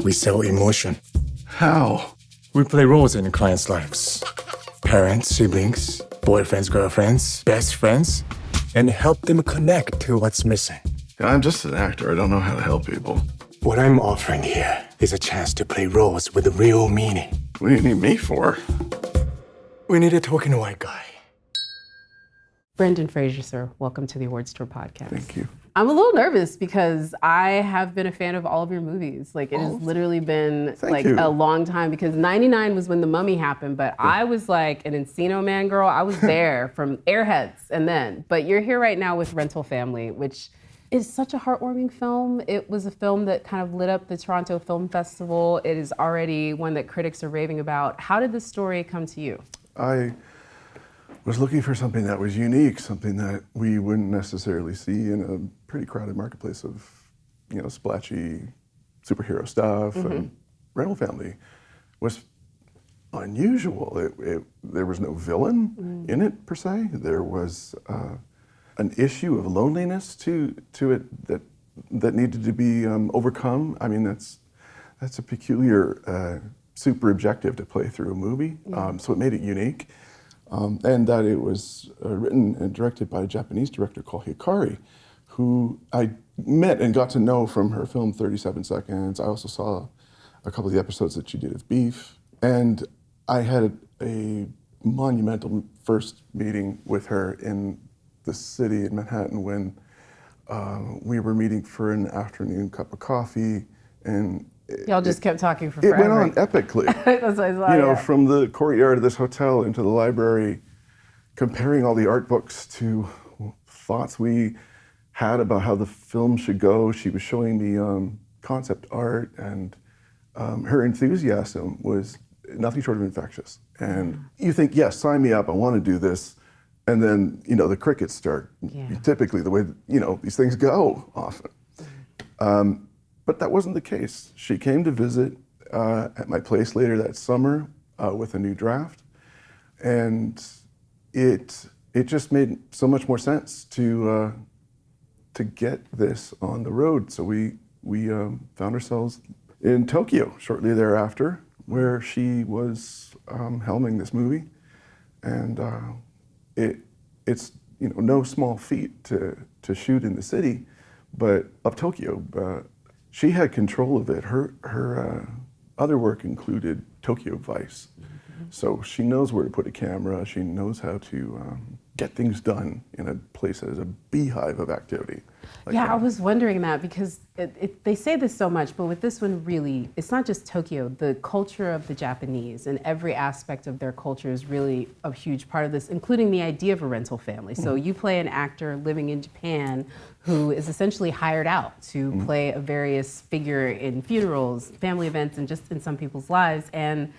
We sell emotion. How? We play roles in clients' lives. Parents, siblings, boyfriends, girlfriends, best friends, and help them connect to what's missing. I'm just an actor. I don't know how to help people. What I'm offering here is a chance to play roles with a real meaning. What do you need me for? We need a token white guy. Brendan Fraser, sir, welcome to the Awards Tour podcast. Thank you. I'm a little nervous because I have been a fan of all of your movies. Like, it has literally been a long time, because 99 was when The Mummy happened, but I was like an Encino man girl. I was there from Airheads and then. But you're here right now with Rental Family, which is such a heartwarming film. It was a film that kind of lit up the Toronto Film Festival. It is already one that critics are raving about. How did this story come to you? I was looking for something that was unique, something that we wouldn't necessarily see in a pretty crowded marketplace of, splashy superhero stuff. And Rental Family was unusual. There was no villain in it per se. There was an issue of loneliness to it that needed to be overcome. I mean, that's a peculiar super objective to play through a movie. So it made it unique. And that it was written and directed by a Japanese director called Hikari, who I met and got to know from her film 37 Seconds. I also saw a couple of the episodes that she did of Beef. And I had a monumental first meeting with her in the city in Manhattan when we were meeting for an afternoon cup of coffee. And y'all just kept talking for forever. It went on epically. That's what I thought, from the courtyard of this hotel into the library, comparing all the art books to thoughts we had about how the film should go. She was showing me concept art, and her enthusiasm was nothing short of infectious. And you think, yes, sign me up, I want to do this. And then, the crickets start. Typically the way, these things go often. But that wasn't the case. She came to visit at my place later that summer with a new draft, and it just made so much more sense to get this on the road. So we found ourselves in Tokyo shortly thereafter, where she was helming this movie, and it's no small feat to shoot in the city, but of Tokyo. She had control of it. Her other work included Tokyo Vice. So she knows where to put a camera. She knows how to get things done in a place that is a beehive of activity. I was wondering that, because they say this so much, but with this one, really, it's not just Tokyo. The culture of the Japanese and every aspect of their culture is really a huge part of this, including the idea of a rental family. So you play an actor living in Japan who is essentially hired out to play a various figure in funerals, family events, and just in some people's lives. And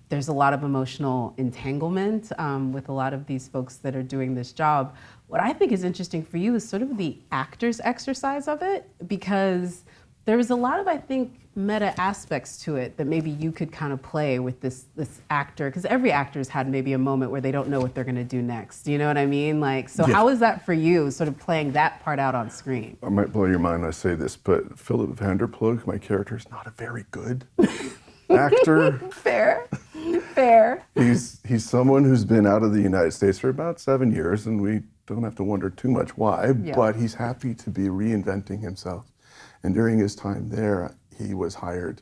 there's a lot of emotional entanglement with a lot of these folks that are doing this job. What I think is interesting for you is sort of the actor's exercise of it, because there was a lot of, I think, meta aspects to it that maybe you could kind of play with this actor, because every actor's had maybe a moment where they don't know what they're going to do next. You know what I mean? How is that for you, sort of playing that part out on screen? I might blow your mind when I say this, but Phillip Vandarpleog, my character, is not a very good actor. Fair. He's someone who's been out of the United States for about 7 years, and we don't have to wonder too much why, but he's happy to be reinventing himself. And during his time there, he was hired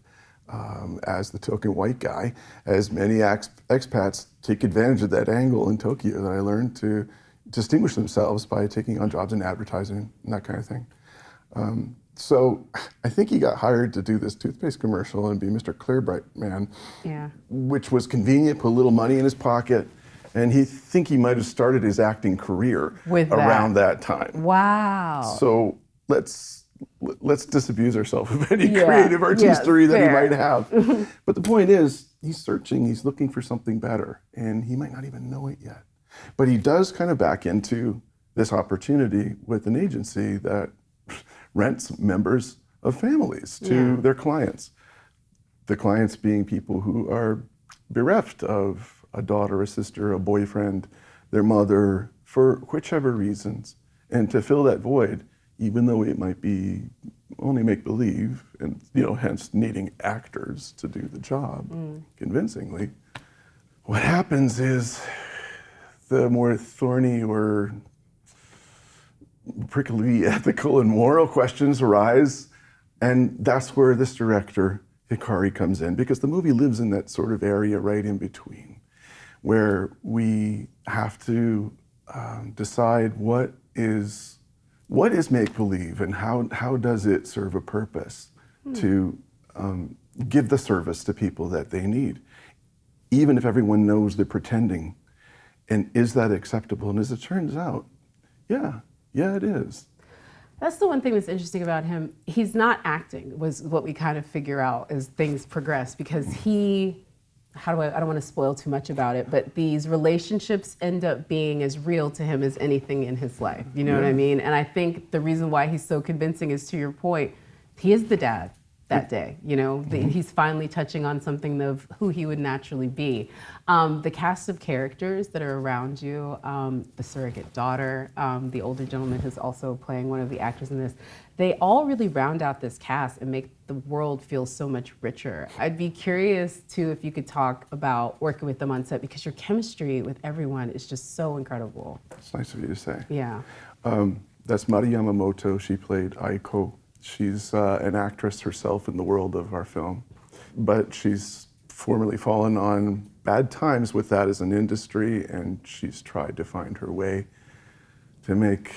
as the token white guy, as many expats take advantage of that angle in Tokyo that I learned to distinguish themselves by taking on jobs in advertising and that kind of thing. So I think he got hired to do this toothpaste commercial and be Mr. Clearbright Man, which was convenient, put a little money in his pocket, and he might have started his acting career around that time. Wow. So let's disabuse ourselves of any creative artistry that he might have. But the point is, he's searching, he's looking for something better, and he might not even know it yet. But he does kind of back into this opportunity with an agency that rents members of families to their clients. The clients being people who are bereft of a daughter, a sister, a boyfriend, their mother, for whichever reasons. And to fill that void, even though it might be only make believe, and hence needing actors to do the job convincingly. What happens is the more thorny or prickly ethical and moral questions arise, and that's where this director, Hikari, comes in, because the movie lives in that sort of area right in between, where we have to decide what is make-believe and how does it serve a purpose to give the service to people that they need, even if everyone knows they're pretending. And is that acceptable? And as it turns out, yeah, it is. That's the one thing that's interesting about him. He's not acting, was what we kind of figure out as things progress, because I don't want to spoil too much about it, but these relationships end up being as real to him as anything in his life. You know what I mean? And I think the reason why he's so convincing is, to your point, he is the dad that day. He's finally touching on something of who he would naturally be. The cast of characters that are around you, the surrogate daughter, the older gentleman who's also playing one of the actors in this, they all really round out this cast and make the world feel so much richer. I'd be curious too if you could talk about working with them on set, because your chemistry with everyone is just so incredible. It's nice of you to say. Yeah. That's Mari Yamamoto. She played Aiko. She's an actress herself in the world of our film, but she's formerly fallen on bad times with that as an industry, and she's tried to find her way to make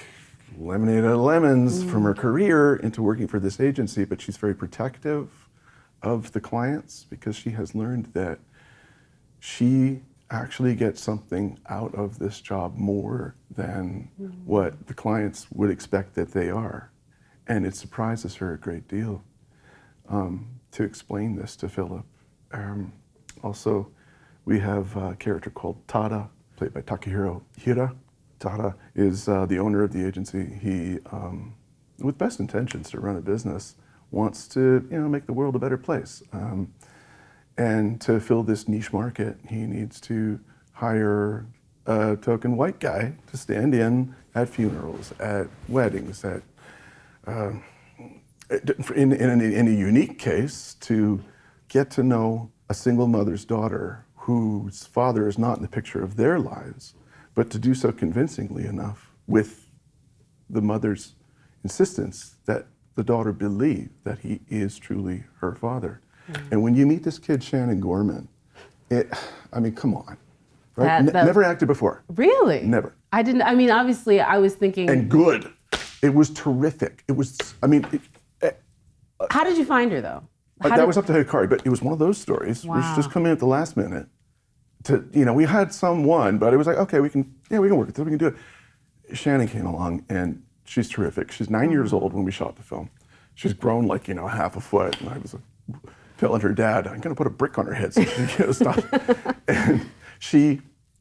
lemonade out of lemons from her career into working for this agency, but she's very protective of the clients because she has learned that she actually gets something out of this job more than what the clients would expect that they are. And it surprises her a great deal to explain this to Philip. Also, we have a character called Tada, played by Takahiro Hira. Tada is the owner of the agency. He, with best intentions to run a business, wants to make the world a better place. And to fill this niche market, he needs to hire a token white guy to stand in at funerals, at weddings, in a unique case, to get to know a single mother's daughter whose father is not in the picture of their lives, but to do so convincingly enough with the mother's insistence that the daughter believe that he is truly her father. And when you meet this kid, Shannon Gorman, come on. Right? Never acted before. Really? Never. Obviously, I was thinking... And good. It was terrific. It was, how did you find her, though? That was up to Hikari, but it was one of those stories where she just come in at the last minute. We had someone, but it was like, okay, we can work with it, we can do it. Shannon came along, and she's terrific. She's 9 years old when we shot the film. She's grown like, half a foot, and I was telling her dad, I'm gonna put a brick on her head so she can stop. And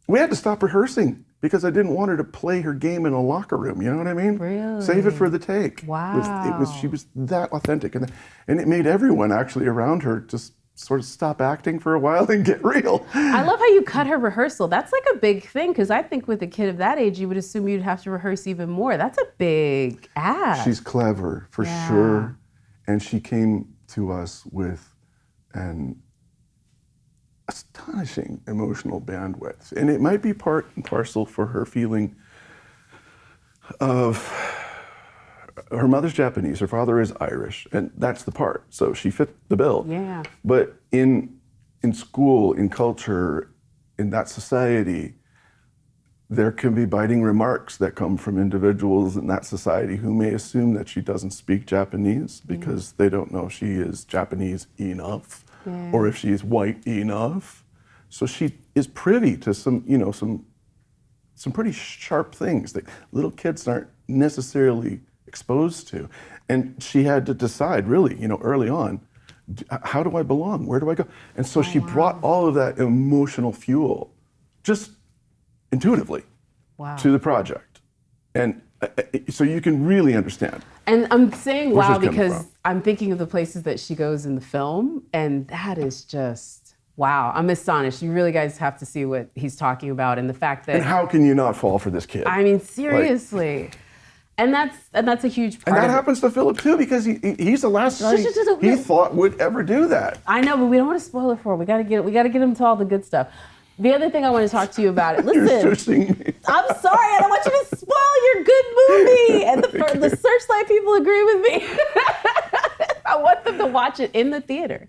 we had to stop rehearsing because I didn't want her to play her game in a locker room, you know what I mean? Really? Save it for the take. Wow. She was that authentic, and it made everyone actually around her just sort of stop acting for a while and get real. I love how you cut her rehearsal. That's like a big thing, because I think with a kid of that age, you would assume you'd have to rehearse even more. That's a big ask. She's clever, for sure. And she came to us with an astonishing emotional bandwidth. And it might be part and parcel for her feeling of her mother's Japanese, her father is Irish, and that's the part. So she fit the bill. Yeah. But in school, in culture, in that society, there can be biting remarks that come from individuals in that society who may assume that she doesn't speak Japanese because they don't know she is Japanese enough, or if she is white enough. So she is privy to some pretty sharp things that little kids aren't necessarily exposed to. And she had to decide really, early on, how do I belong? Where do I go? And so she brought all of that emotional fuel just intuitively to the project. And so you can really understand. And I'm saying wow because from. I'm thinking of the places that she goes in the film, and that is just, wow. I'm astonished. You really guys have to see what he's talking about, and the fact that... And how can you not fall for this kid? I mean, seriously. And that's a huge part. And that of happens to Phillip too, because he's the last guy he thought would ever do that. I know, but we don't want to spoil it for him. We gotta get him to all the good stuff. The other thing I want to talk to you about it. Listen, I'm sorry, I don't want you to spoil your good movie. And the Searchlight people agree with me. I want them to watch it in the theater.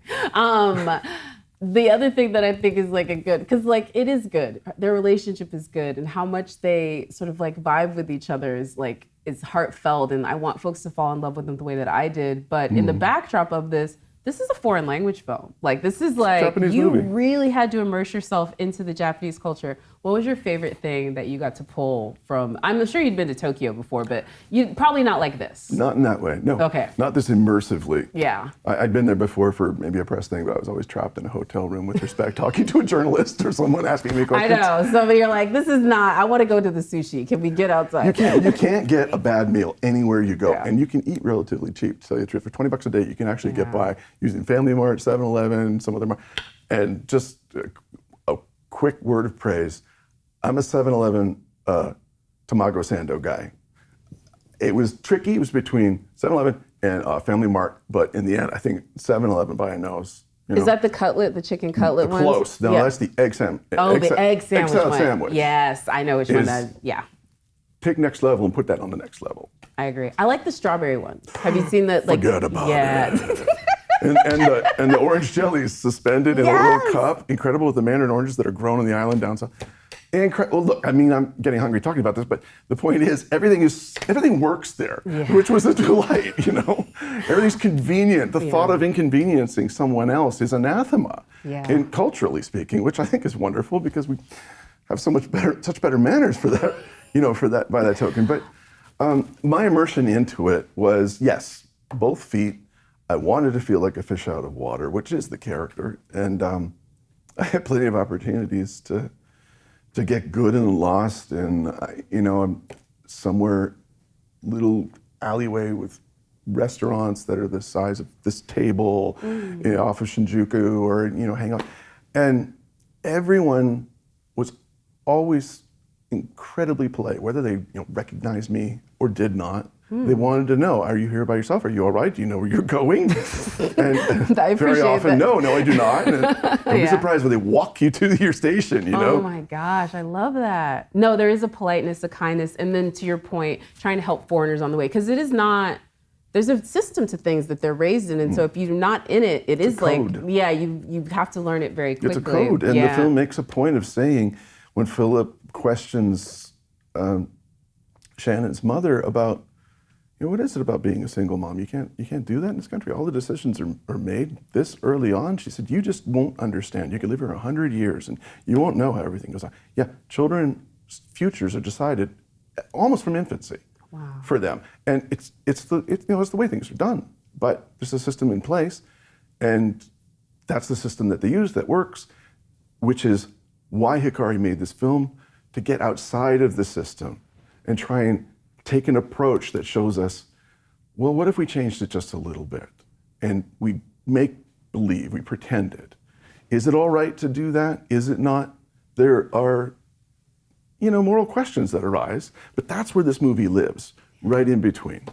The other thing that I think is like a good, because like it is good. Their relationship is good, and how much they sort of like vibe with each other is like, it's heartfelt, and I want folks to fall in love with them the way that I did. But in the backdrop of this is a foreign language film. Like this is like, Japanese you movie. really had to immerse yourself into the Japanese culture. What was your favorite thing that you got to pull from, I'm sure you'd been to Tokyo before, but you probably not like this. Not in that way, no. Okay. Not this immersively. Yeah. I'd been there before for maybe a press thing, but I was always trapped in a hotel room with respect, talking to a journalist or someone asking me questions. I know, so you're like, this is not, I want to go to the sushi. Can we get outside? You can't get a bad meal anywhere you go, Yeah. and you can eat relatively cheap. To tell you the truth, for $20 a day, you can actually get by using Family Mart, 7-Eleven, some other mart. And just a quick word of praise. I'm a 7-Eleven Tamago Sando guy. It was tricky. It was between 7-Eleven and Family Mart, but in the end, I think 7-Eleven by a nose. Is that the cutlet, the chicken cutlet one? Close. No, that's the egg sandwich. Oh, the egg sandwich one. Sandwich. Yes, I know which one that is. Yeah. Take next level and put that on the next level. I agree. I like the strawberry one. Have you seen that? Like, Forget about it. and the orange jelly is suspended in a little cup. Incredible, with the mandarin oranges that are grown on the island down south. Well, look, I mean, I'm getting hungry talking about this, but the point is, everything works there, which was a delight, you know? Everything's convenient. The thought of inconveniencing someone else is anathema, and culturally speaking, which I think is wonderful, because we have such better manners for that, you know, by that token. But my immersion into it was, yes, both feet. I wanted to feel like a fish out of water, which is the character, and I had plenty of opportunities to get good and lost, and you know, I'm somewhere little alleyway with restaurants that are the size of this table, you know, off of Shinjuku, or you know, hang out, and everyone was always incredibly polite, whether they recognized me or did not. They wanted to know, are you here by yourself? Are you all right? Do you know where you're going? And I very often, that. no, I do not. And don't be surprised when they walk you to your station, you know? Oh my gosh, I love that. No, there is a politeness, a kindness, and then to your point, trying to help foreigners on the way. Because it is not, there's a system to things that they're raised in. And so if you're not in it, it is like, you have to learn it very quickly. It's a code. And the film makes a point of saying, when Phillip questions Shannon's mother about, what is it about being a single mom? You can't do that in this country. All the decisions are made this early on. She said, you just won't understand. You could live here 100 years and you won't know how everything goes on. Yeah, children's futures are decided almost from infancy for them. And it's the way things are done. But there's a system in place, and that's the system that they use that works, which is why Hikari made this film, to get outside of the system and try and take an approach that shows us, well, what if we changed it just a little bit? And we make believe, we pretend it. Is it all right to do that? Is it not? There are, moral questions that arise, but that's where this movie lives, right in between.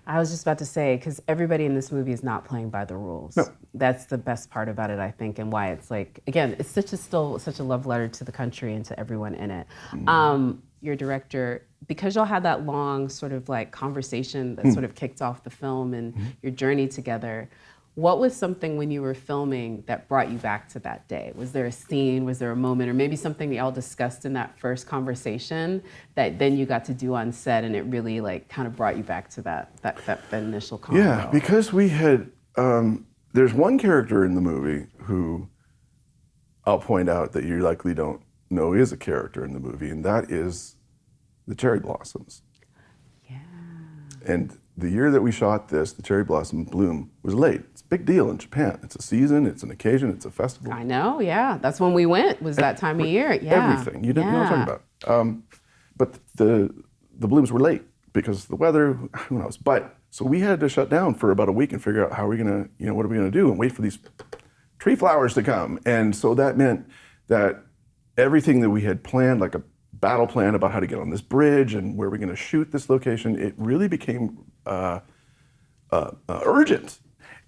I was just about to say, because everybody in this movie is not playing by the rules. No. That's the best part about it, I think, and why it's like, again, it's still such a love letter to the country and to everyone in it. Your director, because y'all had that long sort of like conversation that sort of kicked off the film and your journey together, what was something when you were filming that brought you back to that day? Was there a scene, was there a moment, or maybe something that y'all discussed in that first conversation that then you got to do on set and it really like kind of brought you back to that initial convo? Yeah, because we had, there's one character in the movie who I'll point out that you likely don't know is a character in the movie, and that is the cherry blossoms. Yeah. And the year that we shot this, the cherry blossom bloom was late. It's a big deal in Japan. It's a season, it's an occasion, it's a festival. I know, yeah. That's when we went, was that time of year. Yeah. Everything. You know what I'm talking about. But the blooms were late because of the weather, who knows. But, so we had to shut down for about a week and figure out how are we gonna, what are we gonna do, and wait for these tree flowers to come. And so that meant that everything that we had planned, like a battle plan about how to get on this bridge and where we're going to shoot this location. It really became urgent.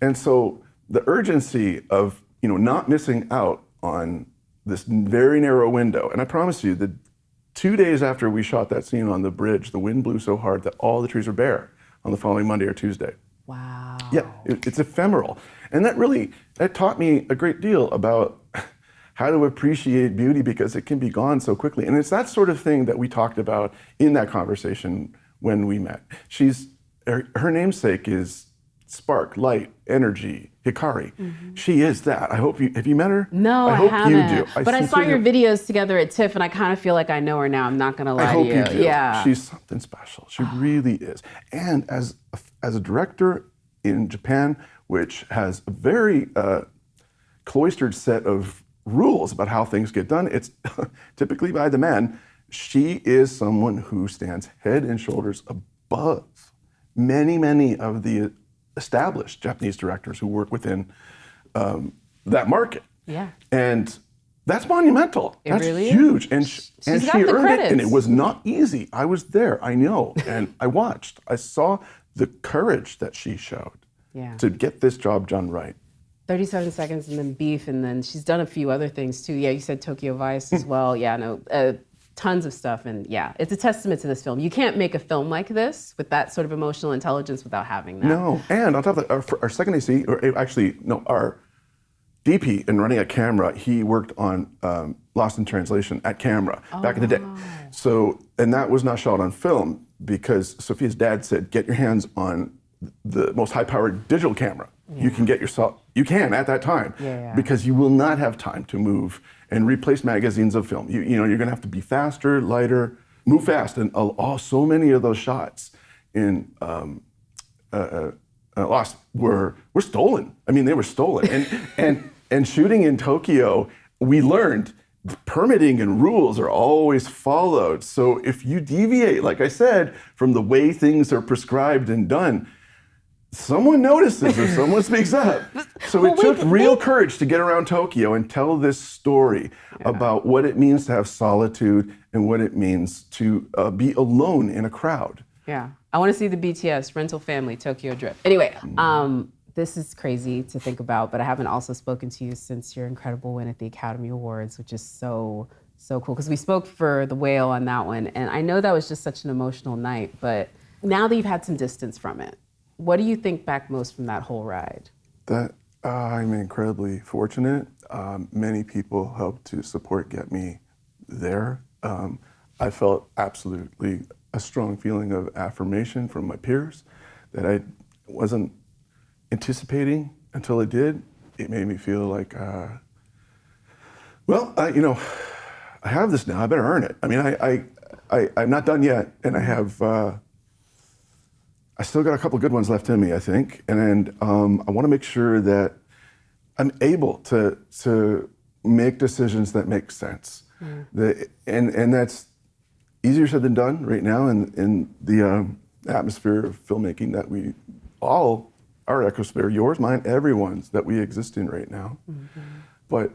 And so the urgency of not missing out on this very narrow window. And I promise you, the 2 days after we shot that scene on the bridge, the wind blew so hard that all the trees were bare on the following Monday or Tuesday. Wow. Yeah, it's ephemeral. And that taught me a great deal about how to appreciate beauty because it can be gone so quickly. And it's that sort of thing that we talked about in that conversation when we met. Her namesake is spark, light, energy, Hikari. Mm-hmm. She is that. Have you met her? No, I hope haven't. you do. But I saw your videos together at TIFF and I kind of feel like I know her now. I'm not gonna lie to you. I hope you do. Yeah. She's something special. She really is. And as a director in Japan, which has a very cloistered set of rules about how things get done, it's typically by the man. She is someone who stands head and shoulders above many of the established Japanese directors who work within that market. Yeah. And that's monumental. That's really huge. And she's she got the earned credits. it. And it was not easy. I was there, I know. And I watched. I saw the courage that she showed to get this job done right. 37 Seconds and then Beef, and then she's done a few other things too. Yeah, you said Tokyo Vice as well. Yeah, no, tons of stuff. And yeah, it's a testament to this film. You can't make a film like this with that sort of emotional intelligence without having that. No, and on top of that, our second AC, or actually, no, our DP in running a camera, he worked on Lost in Translation at camera back in the day. So, and that was not shot on film because Sophia's dad said, get your hands on the most high-powered digital camera you can get yourself. You can at that time because you will not have time to move and replace magazines of film. You're going to have to be faster, lighter, move fast, and so many of those shots in Lost were stolen. I mean, they were stolen. And shooting in Tokyo, we learned permitting and rules are always followed. So if you deviate, like I said, from the way things are prescribed and done, someone notices or someone speaks up. So it took real courage to get around Tokyo and tell this story about what it means to have solitude and what it means to be alone in a crowd. Yeah. I want to see the BTS, Rental Family, Tokyo Drift. Anyway, this is crazy to think about, but I haven't also spoken to you since your incredible win at the Academy Awards, which is so cool. Because we spoke for The Whale on that one, and I know that was just such an emotional night, but now that you've had some distance from it, what do you think back most from that whole ride? That I'm incredibly fortunate. Many people helped to get me there. I felt absolutely a strong feeling of affirmation from my peers that I wasn't anticipating until it did. It made me feel like, I have this now. I better earn it. I mean, I'm not done yet, and I have. I still got a couple good ones left in me, I think, and I want to make sure that I'm able to make decisions that make sense. And that's easier said than done right now in the atmosphere of filmmaking that we all, our ecosphere, yours, mine, everyone's, that we exist in right now. Mm-hmm. But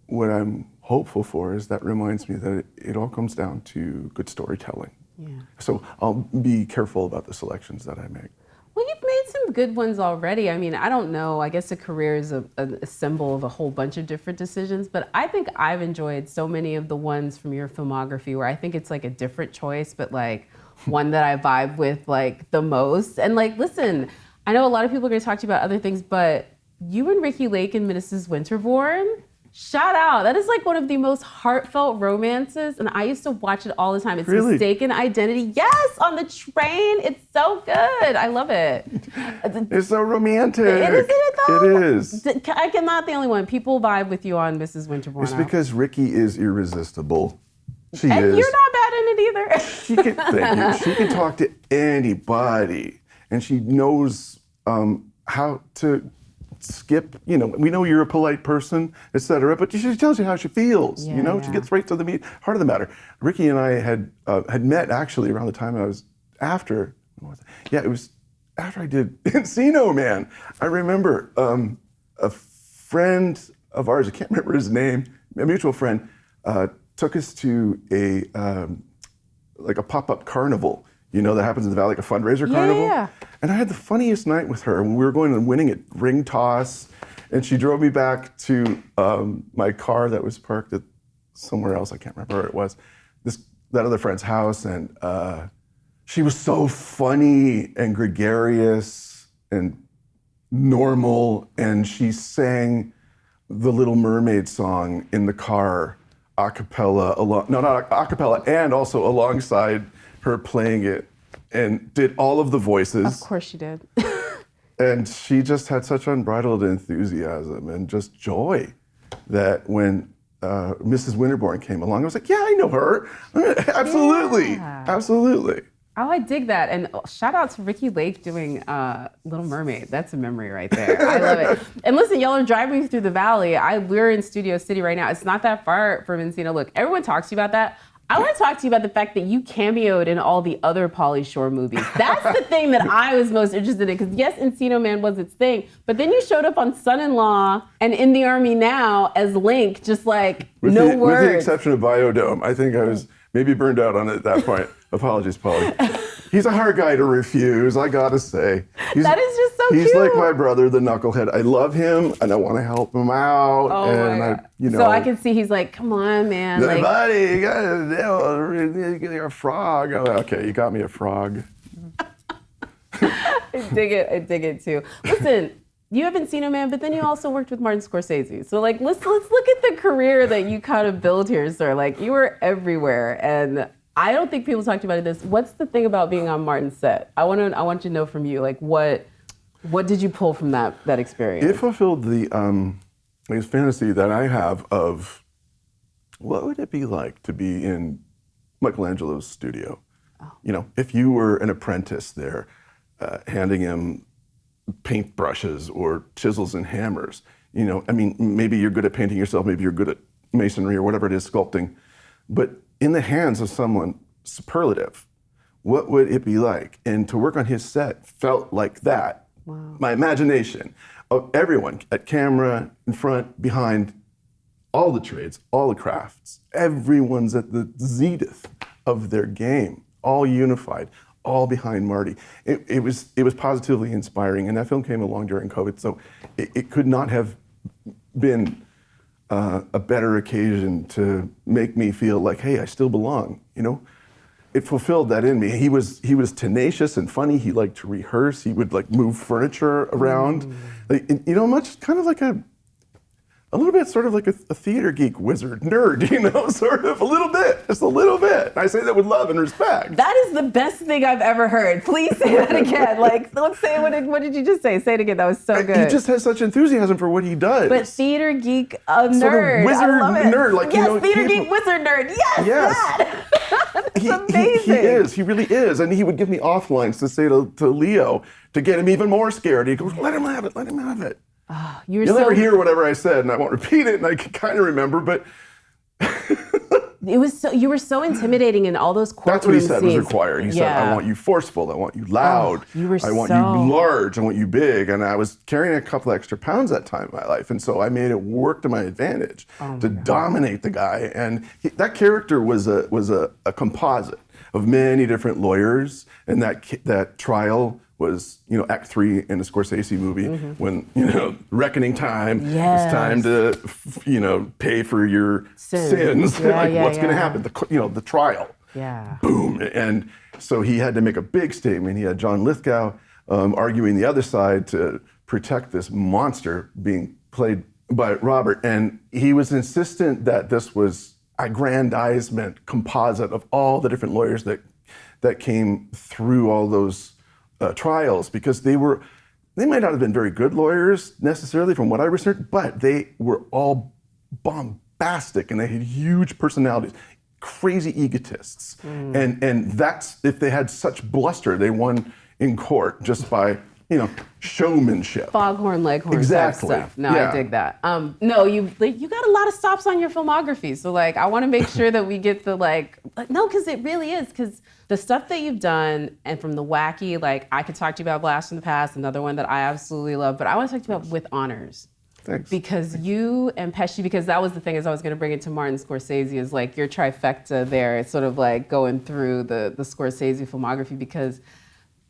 what I'm hopeful for is that reminds me that it all comes down to good storytelling. Yeah. So I'll be careful about the selections that I make. Well, you've made some good ones already. I mean, I don't know. I guess a career is a symbol of a whole bunch of different decisions, but I think I've enjoyed so many of the ones from your filmography where I think it's like a different choice, but like one that I vibe with like the most. And like, listen, I know a lot of people are going to talk to you about other things, but you and Ricky Lake and Mrs. Winterbourne, shout out. That is like one of the most heartfelt romances, and I used to watch it all the time. It's Really? Mistaken Identity. Yes, on the train. It's so good. I love it. It's so romantic. Isn't it though? It is. I'm not the only one. People vibe with you on Mrs. Winterbourne. It's because Ricky is irresistible. She and is. You're not bad in it either. Thank you. She can talk to anybody, and she knows how to skip, we know you're a polite person, etc., but she tells you how she feels, she gets right to the heart of the matter. Ricky and I had met actually around the time I was after, it was after I did Encino, man. I remember a friend of ours, I can't remember his name, a mutual friend, took us to a like a pop-up carnival, that happens in the Valley, like a fundraiser carnival. Yeah. And I had the funniest night with her when we were going and winning at ring toss, and she drove me back to my car that was parked at somewhere else. I can't remember where it was. That other friend's house, and she was so funny and gregarious and normal, and she sang the Little Mermaid song in the car a cappella, not a cappella, and also alongside her playing it, and did all of the voices. Of course she did. And she just had such unbridled enthusiasm and just joy that when Mrs. Winterbourne came along, I was like, yeah, I know her. Absolutely, absolutely. Oh, I dig that. And shout out to Ricky Lake doing Little Mermaid. That's a memory right there. I love it. And listen, y'all are driving through the valley. We're in Studio City right now. It's not that far from Encino. Look, everyone talks to you about that. I want to talk to you about the fact that you cameoed in all the other Pauly Shore movies. That's the thing that I was most interested in, because yes, Encino Man was its thing, but then you showed up on Son-in-Law and In the Army Now as Link, just like with no the, words. With the exception of Biodome, I think I was maybe burned out on it at that point. Apologies, Pauly. He's a hard guy to refuse, I gotta say. That is just so cute. He's like my brother, the knucklehead. I love him, and I want to help him out. Oh and my God. I, So I can see he's like, come on, man. Hey, Like, buddy, you gotta get a frog. I'm like, okay, you got me a frog. I dig it too. Listen, you have Encino Man, but then you also worked with Martin Scorsese. So like, let's look at the career that you kind of built here, sir. Like, you were everywhere, and I don't think people talked about this. What's the thing about being on Martin's set? I want you to know from you, like, what did you pull from that experience? It fulfilled the fantasy that I have of what would it be like to be in Michelangelo's studio. Oh. If you were an apprentice there, handing him paintbrushes or chisels and hammers. Maybe you're good at painting yourself, maybe you're good at masonry or whatever it is, sculpting, but in the hands of someone superlative, what would it be like? And to work on his set felt like that. Wow. My imagination of everyone at camera, in front, behind, all the trades, all the crafts, everyone's at the zenith of their game, all unified, all behind Marty. It was positively inspiring, and that film came along during COVID, so it could not have been a better occasion to make me feel like, hey, I still belong. It fulfilled that in me. He was tenacious and funny. He liked to rehearse. He would like move furniture around, much kind of like a little bit sort of like a theater geek wizard nerd, sort of a little bit, just a little bit. I say that with love and respect. That is the best thing I've ever heard. Please say that again. Like, let's say, what did you just say? Say it again. That was so good. He just has such enthusiasm for what he does. But theater geek nerd. Sort of wizard I love it. nerd. Like, yes, theater geek wizard nerd. Yes. That. That's amazing. He is. He really is. And he would give me offlines to say to Leo to get him even more scared. He goes, let him have it. Let him have it. Oh, You'll never hear whatever I said, and I won't repeat it, and I can kind of remember, but... You were so intimidating in all those courtroom That's what he said scenes. was required. He said, I want you forceful, I want you loud, I want you large, I want you big. And I was carrying a couple extra pounds that time in my life, and so I made it work to my advantage to dominate the guy. And that character was a composite of many different lawyers, and that trial was, Act 3 in a Scorsese movie, when, reckoning time, it's time to, pay for your sins. What's going to happen? The trial. Yeah. Boom. And so he had to make a big statement. He had John Lithgow arguing the other side to protect this monster being played by Robert. And he was insistent that this was aggrandizement composite of all the different lawyers that came through all those trials, because they might not have been very good lawyers necessarily from what I researched, but they were all bombastic and they had huge personalities, crazy egotists. And that's, if they had such bluster, they won in court just by, showmanship. Foghorn leghorn exactly. Stuff. No, yeah. I dig that. No, you got a lot of stops on your filmography. So I want to make sure that we get the no, because it really is, because the stuff that you've done, and from the wacky, I could talk to you about Blast from the Past, another one that I absolutely love, but I want to talk to you about With Honors. Thanks. Because you and Pesci, because that was the thing, is I was going to bring it to Martin Scorsese, is like your trifecta there. It's sort of like going through the Scorsese filmography, because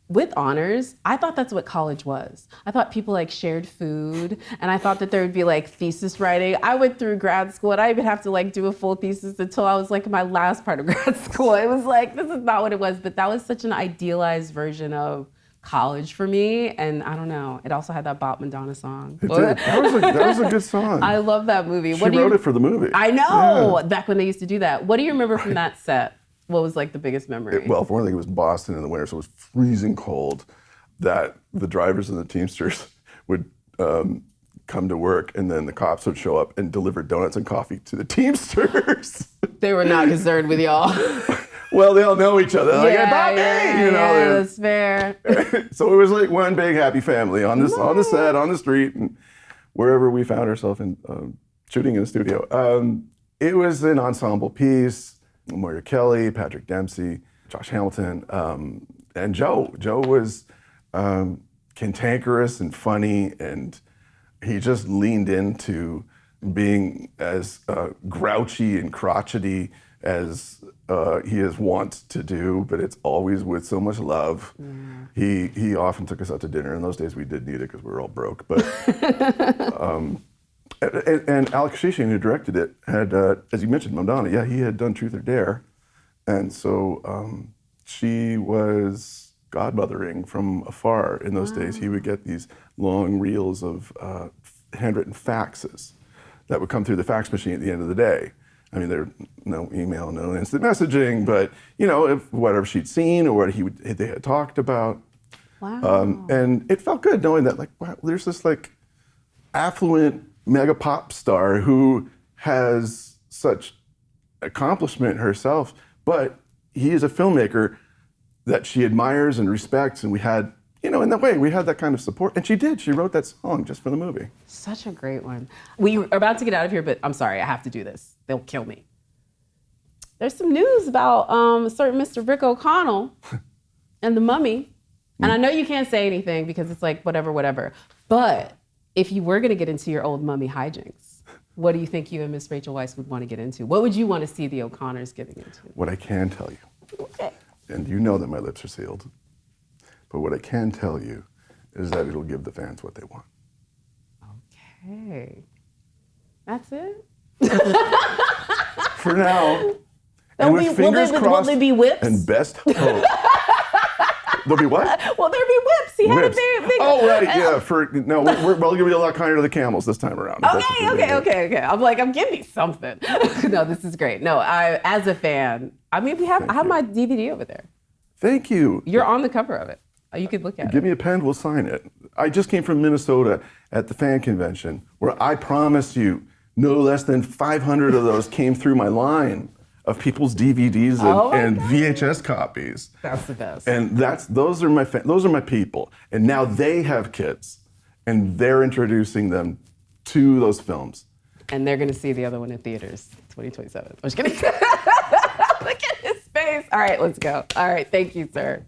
with honors, I thought that's what college was. I thought people like shared food, and I thought that there would be like thesis writing. I went through grad school, and I even have to like do a full thesis until I was like in my last part of grad school. It was like, this is not what it was, but that was such an idealized version of college for me, and I don't know. It also had that Bop Madonna song. It did. That was a good song. I love that movie. She wrote it for the movie. I know. Yeah. Back when they used to do that. What do you remember from that set? What was like the biggest memory? Well, for one thing, it was Boston in the winter, so it was freezing cold. That the drivers and the Teamsters would come to work, and then the cops would show up and deliver donuts and coffee to the Teamsters. They were not concerned with y'all. Well, they all know each other. Like, Yeah, Bobby, that's fair. So it was like one big happy family on this, on the set, on the street, and wherever we found ourselves in shooting in the studio. It was an ensemble piece. Moira Kelly, Patrick Dempsey, Josh Hamilton, and Joe. Joe was cantankerous and funny, and he just leaned into being as grouchy and crotchety as he is wont to do, but it's always with so much love. Yeah. He often took us out to dinner. In those days, we did need it because we were all broke. But and Alex Shishin, who directed it, had, as you mentioned, Madonna. Yeah, he had done Truth or Dare, and so she was godmothering from afar. In those days, he would get these long reels of handwritten faxes that would come through the fax machine at the end of the day. I mean, there no email, no instant messaging, but if whatever she'd seen or what they had talked about. Wow. And it felt good knowing that, like, wow, there's this like affluent mega pop star who has such accomplishment herself, but he is a filmmaker that she admires and respects, and we had, in that way, we had that kind of support. And she did. She wrote that song just for the movie. Such a great one. We are about to get out of here, but I'm sorry, I have to do this. They'll kill me. There's some news about a certain Mr. Rick O'Connell and the Mummy. And I know you can't say anything because it's like whatever. But if you were going to get into your old Mummy hijinks, what do you think you and Miss Rachel Weisz would want to get into? What would you want to see the O'Connors getting into? What I can tell you, Okay. and you know that my lips are sealed, but what I can tell you is that it'll give the fans what they want. Okay. That's it? For now. And with fingers crossed, will there be whips? and best hope. There'll be what? Will there be whips? He had a big. Oh, right, yeah. We're going to be a lot kinder to the camels this time around. Okay. I'm like, I'm giving me something. No, this is great. No, as a fan, I mean, I have my DVD over there. Thank you. You're on the cover of it. You could look at it. Give me a pen, we'll sign it. I just came from Minnesota at the fan convention, where I promise you, no less than 500 of those came through my line of people's DVDs and VHS copies. That's the best. And those are my people. And now they have kids, and they're introducing them to those films. And they're going to see the other one in theaters, 2027. I'm just kidding. Look at his face. All right, let's go. All right, thank you, sir.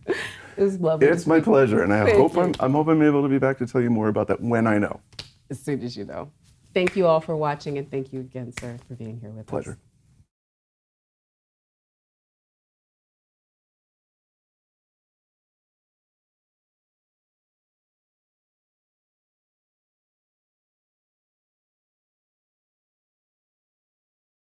It was lovely. It's my pleasure, and I'm hoping I'm able to be back to tell you more about that when I know. As soon as you know. Thank you all for watching, and thank you again, sir, for being here with us. Pleasure.